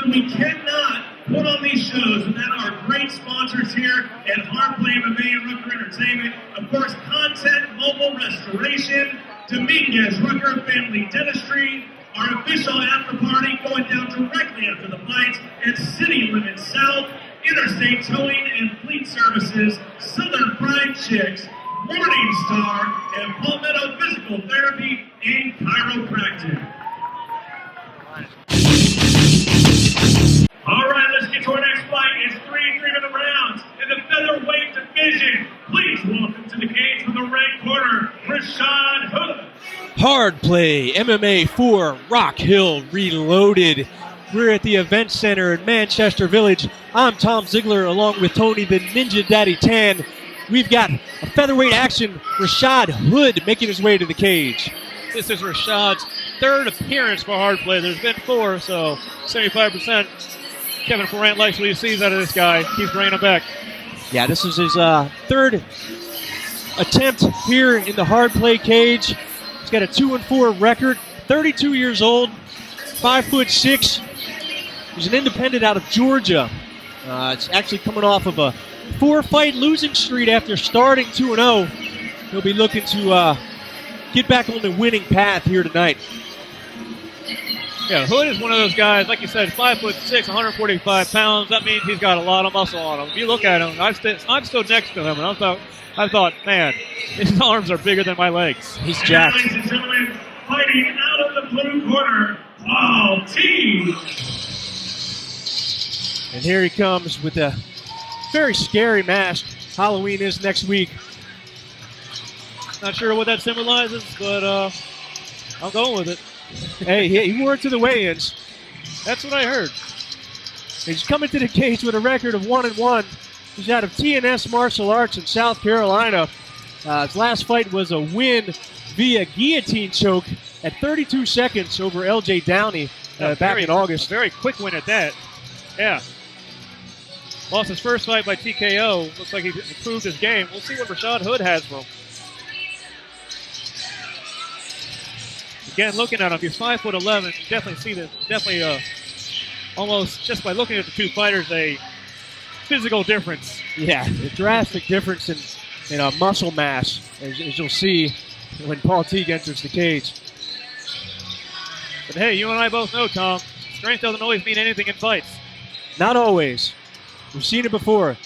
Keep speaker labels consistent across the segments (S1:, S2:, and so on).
S1: We cannot put on these shows without our great sponsors here at Hardplay MMA and Rucker Entertainment. Of course, Content Mobile Restoration, Dominguez Rucker Family Dentistry, our official after party going down directly after the fights at City Limits South, Interstate Towing and Fleet Services, Southern Fried Chicks, Morning Star, and Palmetto Physical Therapy and Chiropractic. All right, let's get to our next fight. It's 3-3-minute rounds in the featherweight division. Please welcome to the cage from the red corner, Rashad Hood.
S2: Hardplay MMA 4 Rock Hill Reloaded. We're at the event center in Manchester Village. I'm Tom Ziegler along with Tony the Ninja Daddy Tan. We've got a featherweight action. Rashad Hood making his way to the cage.
S3: This is Rashad's third appearance for Hardplay. There's been 4, so 75%. Kevin Ferrant likes what he sees out of this guy. Keeps bringing him back.
S2: Yeah, this is his third attempt here in the Hardplay cage. He's got a 2-4 record, 32 years old, 5'6". He's an independent out of Georgia. It's actually coming off of a 4-fight losing streak after starting 2-0. He'll be looking to get back on the winning path here tonight.
S3: Yeah, Hood is one of those guys, like you said, 5'6", 145 pounds. That means he's got a lot of muscle on him. If you look at him, I stood next to him, and I thought, man, his arms are bigger than my legs.
S2: He's jacked.
S1: Ladies and gentlemen, fighting out of the blue corner, Paul Teague.
S2: And here he comes with a very scary mask. Halloween is next week.
S3: Not sure what that symbolizes, but I'm going with it.
S2: Hey, he wore it to the weigh-ins.
S3: That's what I heard.
S2: He's coming to the cage with a record of 1-1. He's out of TNS Martial Arts in South Carolina. His last fight was a win via guillotine choke at 32 seconds over LJ Downey back in August.
S3: A very quick win at that. Yeah. Lost his first fight by TKO. Looks like he improved his game. We'll see what Rashad Hood has for him. Again, looking at him, he's 5'11". You definitely see that. Almost just by looking at the two fighters, a physical difference.
S2: Yeah, a drastic difference in muscle mass, as you'll see when Paul Teague enters the cage.
S3: But hey, you and I both know, Tom, strength doesn't always mean anything in fights.
S2: Not always. We've seen it before.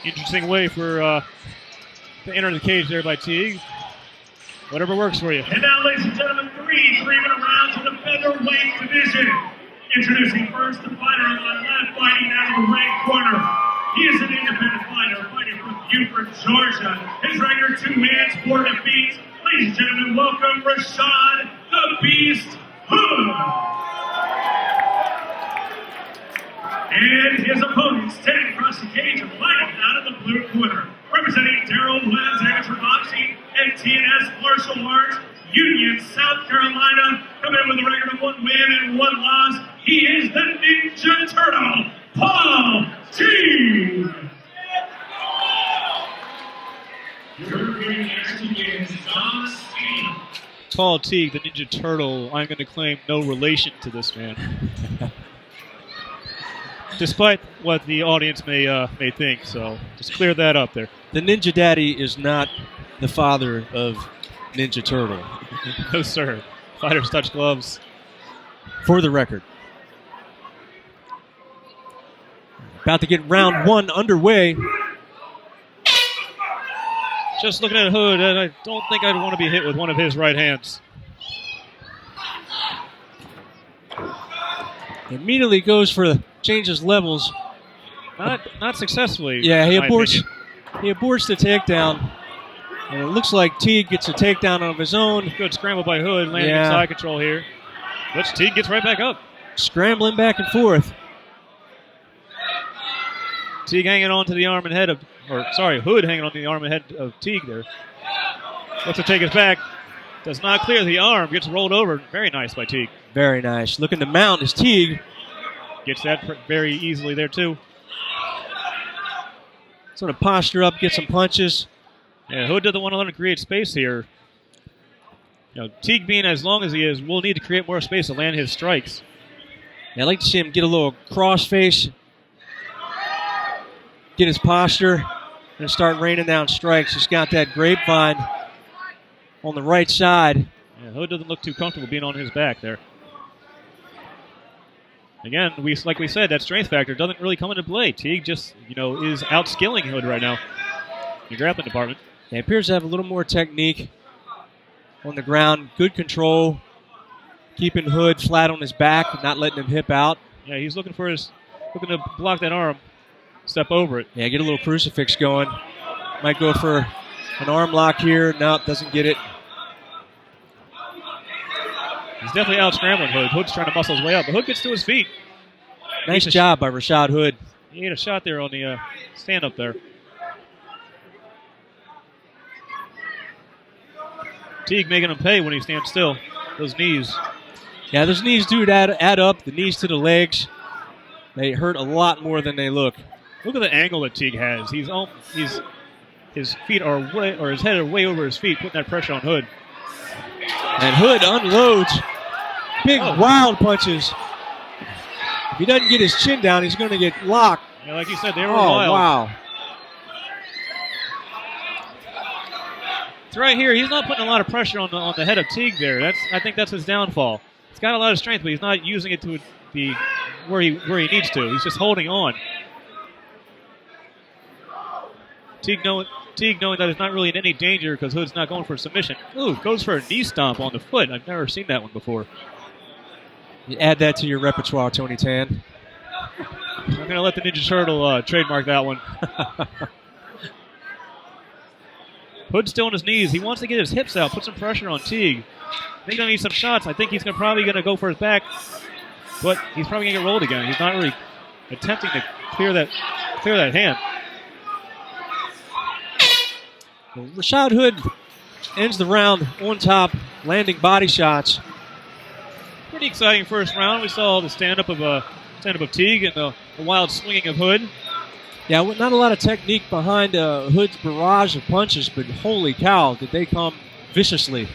S3: Interesting way for to enter the cage there by Teague. Whatever works for you.
S1: And now, ladies and gentlemen, 3-3-minute rounds in the featherweight division. Introducing first the fighter on the left, fighting out of the red corner. He is an independent fighter fighting from Beaufort, Georgia. His record 2 wins, 4 defeats. Ladies and gentlemen, welcome Rashad the Beast Hood. And his opponent standing across the cage and fighting out of the blue corner. Representing Daryl Wins Amateur Boxing and TNS Martial Arts, Union, South Carolina, coming in with a record of 1 win and 1 loss. He is the Ninja Turtle, Paul Teague. Your next begins on speed.
S3: Paul Teague, the Ninja Turtle. I'm going to claim no relation to this man. Despite what the audience may think, so just clear that up there.
S2: The Ninja Daddy is not the father of Ninja Turtle.
S3: No, sir. Fighters touch gloves.
S2: For the record. About to get round 1 underway.
S3: Just looking at Hood, I don't think I'd want to be hit with one of his right hands.
S2: Immediately goes for changes levels.
S3: Not successfully.
S2: Yeah, he aborts the takedown. And it looks like Teague gets a takedown of his own.
S3: Good scramble by Hood, landing in side control here. But Teague gets right back up.
S2: Scrambling back and forth.
S3: Teague hanging on to the arm and head of, Hood hanging on to the arm and head of Teague there. Looks to take it back. Does not clear the arm. Gets rolled over. Very nice by Teague.
S2: Very nice. Looking to mount is Teague.
S3: Gets that very easily there too.
S2: Sort of posture up, get some punches.
S3: Yeah, Hood doesn't want to let him create space here. Teague being as long as he is, will need to create more space to land his strikes.
S2: Yeah, I'd like to see him get a little cross face, get his posture, and start raining down strikes. He's got that grapevine on the right side.
S3: Yeah, Hood doesn't look too comfortable being on his back there. Again, like we said, that strength factor doesn't really come into play. Teague just, is outskilling Hood right now in the grappling department.
S2: He appears to have a little more technique on the ground. Good control, keeping Hood flat on his back, not letting him hip out.
S3: Yeah, he's looking to block that arm, step over it.
S2: Yeah, get a little crucifix going. Might go for an arm lock here. Nope, doesn't get it.
S3: He's definitely out-scrambling Hood. Hood's trying to muscle his way up, but Hood gets to his feet.
S2: Nice job by Rashad Hood.
S3: He had a shot there on the stand-up there. Teague making him pay when he stands still. Those knees.
S2: Yeah, those knees do add up. The knees to the legs. They hurt a lot more than they look.
S3: Look at the angle that Teague has. His feet are his head are way over his feet, putting that pressure on Hood.
S2: And Hood unloads big wild punches. If he doesn't get his chin down, he's going to get locked.
S3: Yeah, like you said, they were wild.
S2: Wow.
S3: It's right here. He's not putting a lot of pressure on the head of Teague there. I think that's his downfall. He's got a lot of strength, but he's not using it to be where he needs to. He's just holding on. Teague knowing that he's not really in any danger because Hood's not going for a submission. Ooh, goes for a knee stomp on the foot. I've never seen that one before.
S2: You add that to your repertoire, Tony Tan.
S3: I'm going to let the Ninja Turtle trademark that one. Hood's still on his knees. He wants to get his hips out, put some pressure on Teague. I think he's going to need some shots. I think he's probably going to go for his back, but he's probably going to get rolled again. He's not really attempting to clear that hand.
S2: Rashad Hood ends the round on top, landing body shots.
S3: Pretty exciting first round. We saw the stand-up of Teague and the wild swinging of Hood.
S2: Yeah, not a lot of technique behind Hood's barrage of punches, but holy cow, did they come viciously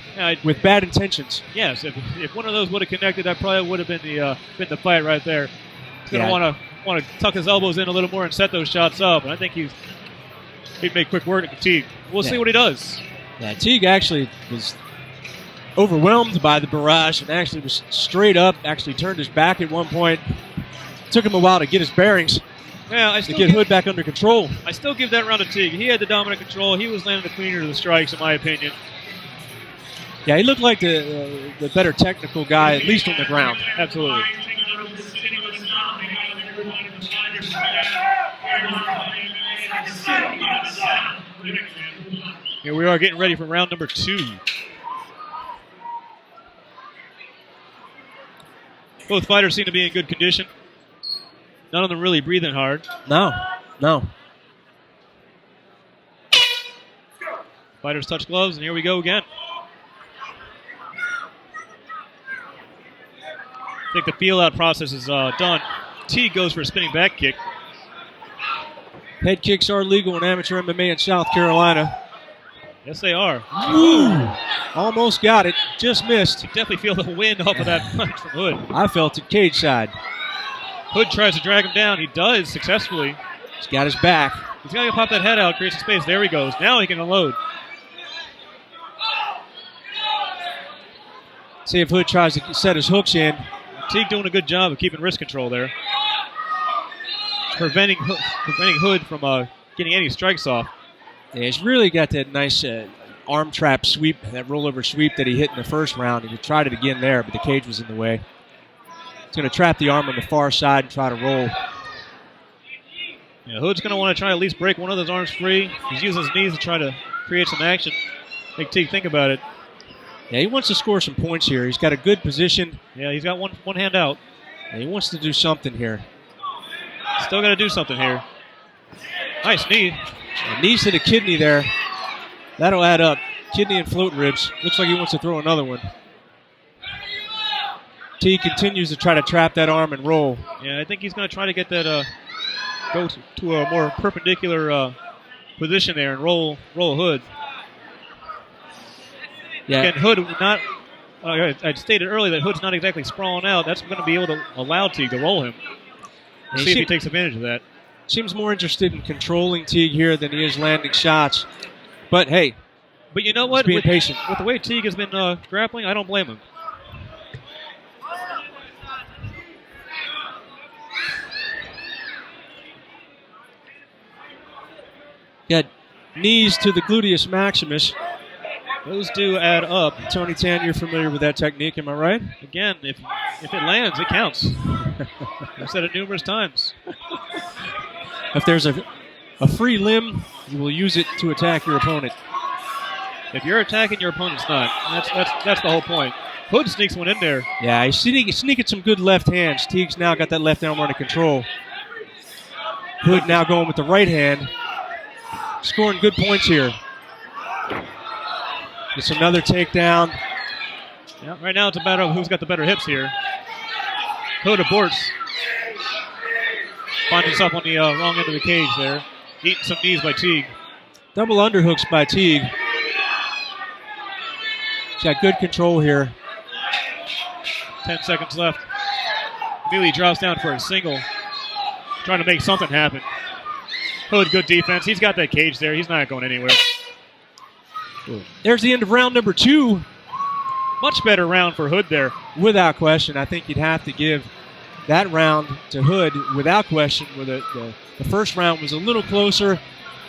S2: with bad intentions.
S3: Yes, if one of those would have connected, that probably would have been the fight right there. He's going to want to tuck his elbows in a little more and set those shots up. And I think he'd make quick work of Teague. We'll see what he does.
S2: Yeah, Teague actually was overwhelmed by the barrage and actually was straight up, actually turned his back at one point. Took him a while to get his bearings.
S3: Yeah,
S2: to get Hood back under control.
S3: I still give that round to Teague. He had the dominant control. He was landing the cleaner of the strikes, in my opinion.
S2: Yeah, he looked like the better technical guy, at least on the ground.
S3: Absolutely. Here we are getting ready for round number 2. Both fighters seem to be in good condition. None of them really breathing hard.
S2: No.
S3: Fighters touch gloves, and here we go again. I think the feel-out process is done. Teague goes for a spinning back kick.
S2: Head kicks are legal in amateur MMA in South Carolina.
S3: Yes, they are.
S2: Ooh, almost got it. Just missed.
S3: You definitely feel the wind off of that punch from Hood.
S2: I felt it cage side.
S3: Hood tries to drag him down. He does successfully.
S2: He's got his back.
S3: He's got to pop that head out, create some space. There he goes. Now he can unload.
S2: See if Hood tries to set his hooks in.
S3: Teague doing a good job of keeping wrist control there. Preventing Hood from getting any strikes off.
S2: Yeah, he's really got that nice arm trap sweep, that rollover sweep that he hit in the first round. He tried it again there, but the cage was in the way. He's going to trap the arm on the far side and try to roll.
S3: Yeah, Hood's going to want to try to at least break one of those arms free. He's using his knees to try to create some action. Make Teague think about it.
S2: Yeah, he wants to score some points here. He's got a good position.
S3: Yeah, he's got one hand out.
S2: Yeah, he wants to do something here.
S3: Still got to do something here. Nice knee.
S2: Yeah, knees to the kidney there. That'll add up. Kidney and float ribs. Looks like he wants to throw another one. Teague continues to try to trap that arm and roll.
S3: Yeah, I think he's going to try to get that, go to a more perpendicular position there and roll Hood.
S2: Yeah.
S3: Again, Hood not. I stated earlier that Hood's not exactly sprawling out. That's going to be able to allow Teague to roll him. See if he takes advantage of that.
S2: Seems more interested in controlling Teague here than he is landing shots. But hey,
S3: but you know what?
S2: Being patient.
S3: With the way Teague has been grappling, I don't blame him.
S2: Got knees to the gluteus maximus.
S3: Those do add up.
S2: Tony Tan, you're familiar with that technique, am I right?
S3: Again, if it lands, it counts. I've said it numerous times.
S2: If there's a free limb, you will use it to attack your opponent.
S3: If you're attacking your opponent's not. That's the whole point. Hood sneaks one in there.
S2: Yeah, he's sneaking some good left hands. Teague's now got that left arm under control. Hood now going with the right hand. Scoring good points here. It's another takedown.
S3: Yeah, right now it's a battle of who's got the better hips here. Hood aborts. Finds himself on the wrong end of the cage there. Eating some knees by Teague.
S2: Double underhooks by Teague. He's got good control here.
S3: 10 seconds left. Immediately drops down for a single. Trying to make something happen. Hood, good defense. He's got that cage there. He's not going anywhere.
S2: There's the end of round number 2.
S3: Much better round for Hood there.
S2: Without question. I think you'd have to give that round to Hood without question. Where the first round was a little closer,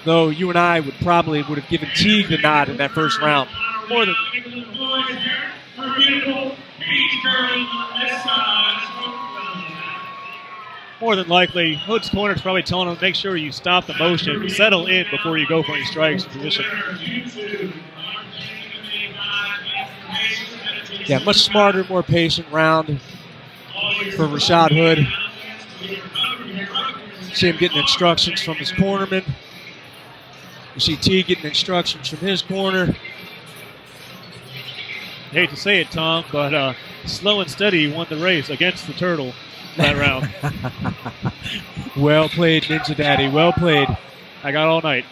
S2: though you and I would have given Teague the nod in that first round.
S3: More than likely, Hood's corner's probably telling him, make sure you stop the motion, settle in before you go for any strikes in position.
S2: Yeah, much smarter, more patient round for Rashad Hood. See him getting instructions from his cornerman. You see Teague getting instructions from his corner.
S3: Hate to say it, Tom, but slow and steady won the race against the Turtle that round.
S2: Well played, Ninja Daddy. Well played.
S3: I got all night.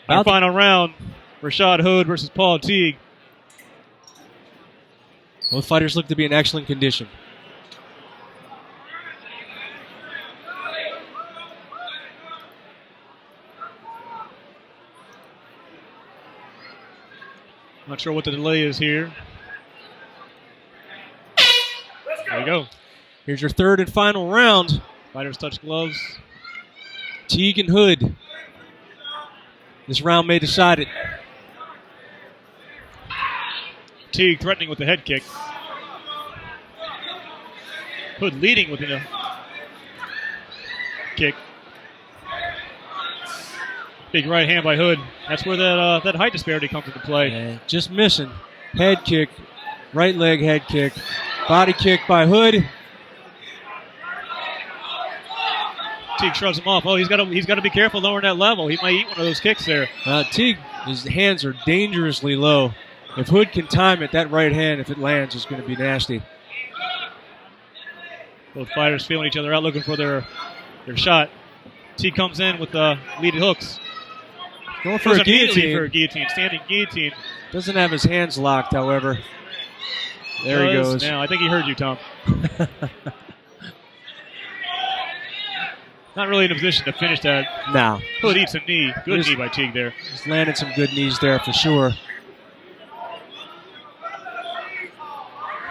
S3: Our final round, Rashad Hood versus Paul Teague.
S2: Both fighters look to be in excellent condition.
S3: Not sure what the delay is here. There we go.
S2: Here's your third and final round.
S3: Fighters touch gloves.
S2: Teague and Hood. This round may decide it.
S3: Teague threatening with the head kick. Hood leading with the kick. Big right hand by Hood. That's where that height disparity comes into play.
S2: Yeah, just missing. Head kick. Right leg head kick. Body kick by Hood.
S3: Teague shrugs him off. Oh, he's got to be careful lowering that level. He might eat one of those kicks there.
S2: Teague, his hands are dangerously low. If Hood can time it, that right hand, if it lands, is going to be nasty.
S3: Both fighters feeling each other out, looking for their shot. Teague comes in with the leaded hooks.
S2: Going for a guillotine.
S3: For a guillotine, standing guillotine.
S2: Doesn't have his hands locked, however. There he goes.
S3: Now, I think he heard you, Tom. Not really in a position to finish that.
S2: No.
S3: Hood eats a knee. Good knee by Teague there.
S2: He's landed some good knees there for sure.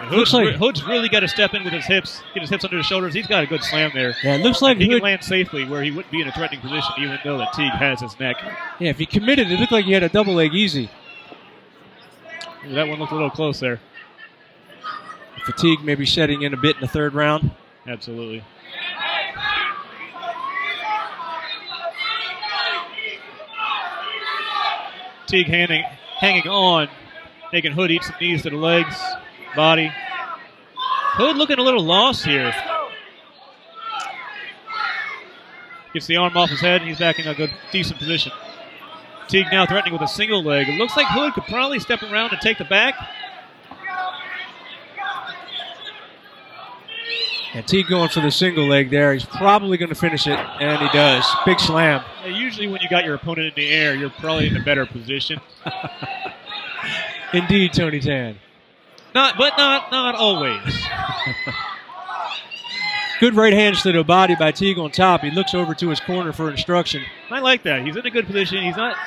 S3: Hood's really got to step in with his hips, get his hips under his shoulders. He's got a good slam there.
S2: Yeah, it looks like
S3: he can land safely where he wouldn't be in a threatening position, even though that Teague has his neck.
S2: Yeah, if he committed, it looked like he had a double leg easy.
S3: That one looked a little close there.
S2: Fatigue maybe setting in a bit in the third round.
S3: Absolutely. Teague hanging on, making Hood eat some knees to the legs, body. Hood looking a little lost here. Gets the arm off his head, and he's back in a good, decent position. Teague now threatening with a single leg. It looks like Hood could probably step around and take the back.
S2: And Teague going for the single leg there. He's probably going to finish it, and he does. Big slam.
S3: Yeah, usually when you got your opponent in the air, you're probably in a better position.
S2: Indeed, Tony Tan.
S3: Not always.
S2: Good right hands to the body by Teague on top. He looks over to his corner for instruction.
S3: I like that. He's in a good position. He's not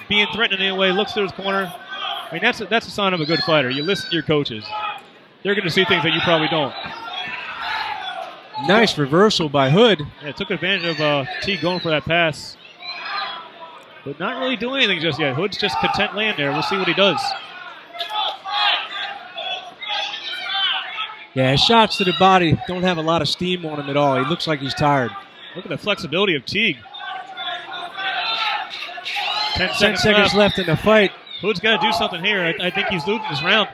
S3: being threatened in any way. Looks to his corner. I mean, that's a sign of a good fighter. You listen to your coaches. They're going to see things that you probably don't.
S2: Nice reversal by Hood.
S3: Yeah, took advantage of Teague going for that pass. But not really doing anything just yet. Hood's just content laying there. We'll see what he does.
S2: Yeah, his shots to the body don't have a lot of steam on him at all. He looks like he's tired.
S3: Look at the flexibility of Teague. 10
S2: seconds left in the fight.
S3: Hood's got to do something here. I think he's losing this round.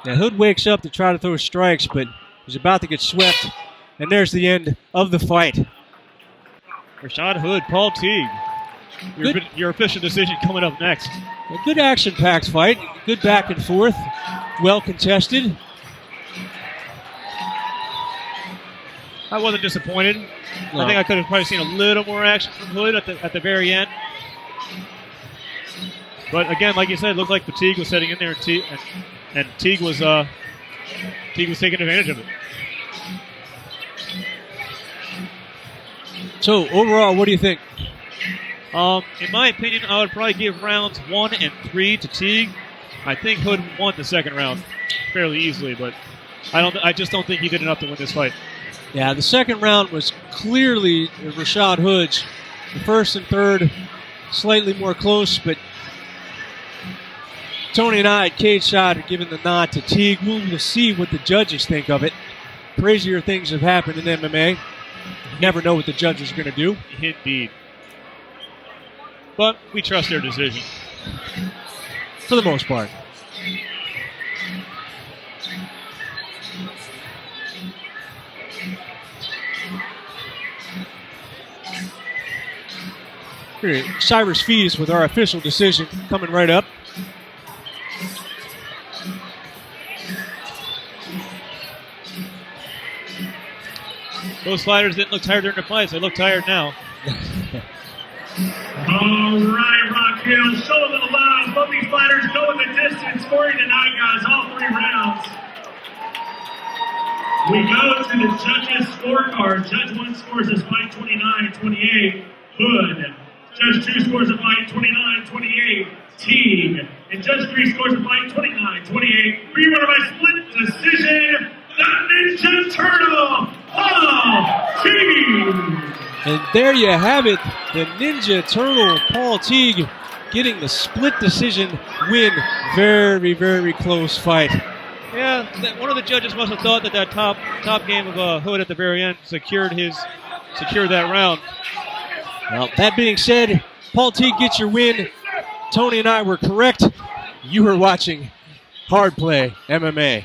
S2: Now Hood wakes up to try to throw strikes, but he's about to get swept. And there's the end of the fight.
S3: Rashad Hood, Paul Teague. Your official decision coming up next.
S2: A good action-packed fight. Good back and forth. Well contested.
S3: I wasn't disappointed.
S2: No.
S3: I think I could have probably seen a little more action from Hood at the very end. But again, like you said, it looked like Teague was setting in there, and Teague was taking advantage of it.
S2: So overall, what do you think?
S3: In my opinion, I would probably give rounds 1 and 3 to Teague. I think Hood won the second round fairly easily, but I just don't think he did enough to win this fight.
S2: Yeah, the second round was clearly Rashad Hood's. The first and third, slightly more close, but Tony and I at Cage Shot are giving the nod to Teague. We'll see what the judges think of it. Crazier things have happened in MMA. You never know what the judges are going to do.
S3: Indeed. But we trust their decision.
S2: For the most part. Here, Cyrus Fees with our official decision coming right up.
S3: Those fighters didn't look tired during the fights. They look tired now.
S1: All right, Rock Hill, show a little love. Both these fighters going the distance for you tonight, guys, all 3 rounds. We go to the judges' scorecards. Judge 1 scores this fight 29-28, Hood. Judge 2 scores the fight 29-28, Teague. And Judge 3 scores the fight 29-28. We won by split decision, the Ninja Turtle, Paul Teague.
S2: And there you have it, the Ninja Turtle, Paul Teague, getting the split decision win. Very, very close fight.
S3: Yeah, one of the judges must have thought that top game of Hood at the very end secured that round.
S2: Well, that being said, Paul Teague gets your win. Tony and I were correct. You were watching Hardplay MMA.